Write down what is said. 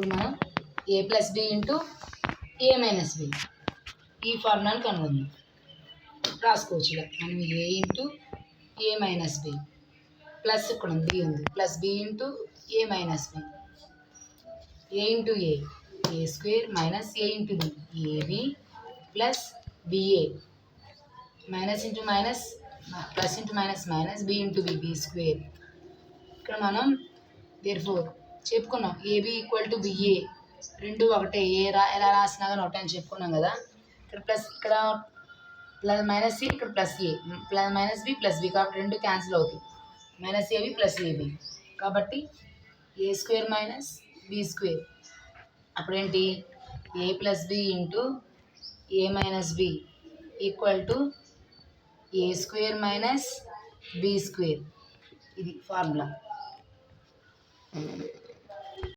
ఇప్పుడు మనం a plus b into a minus b ఈ ఫార్ములాని కనుగొందాం. రాసుకోవచ్చు ఇలా మనం a into a minus b plus ఇక్కడ బి ఉంది plus b into a minus b a into a square minus a into b a b plus b a minus into minus plus into minus minus b into b square. ఇక్కడ మనం therefore చెప్పుకున్నాం AB equal to BA రెండు ఒకటే ఎలా రాసినా కానీ ఒకటే అని చెప్పుకున్నాం కదా. ఇక్కడ ప్లస్ ఇక్కడ ప్లస్ మైనస్ సి ఇక్కడ plus a plus minus b plus b కాబట్టి రెండు క్యాన్సిల్ అవుతాయి. మైనస్ ఏబి ప్లస్ ఏబి కాబట్టి a square minus b square అప్పుడేంటి a plus b into a minus b equal to a square minus b square. ఇది formula.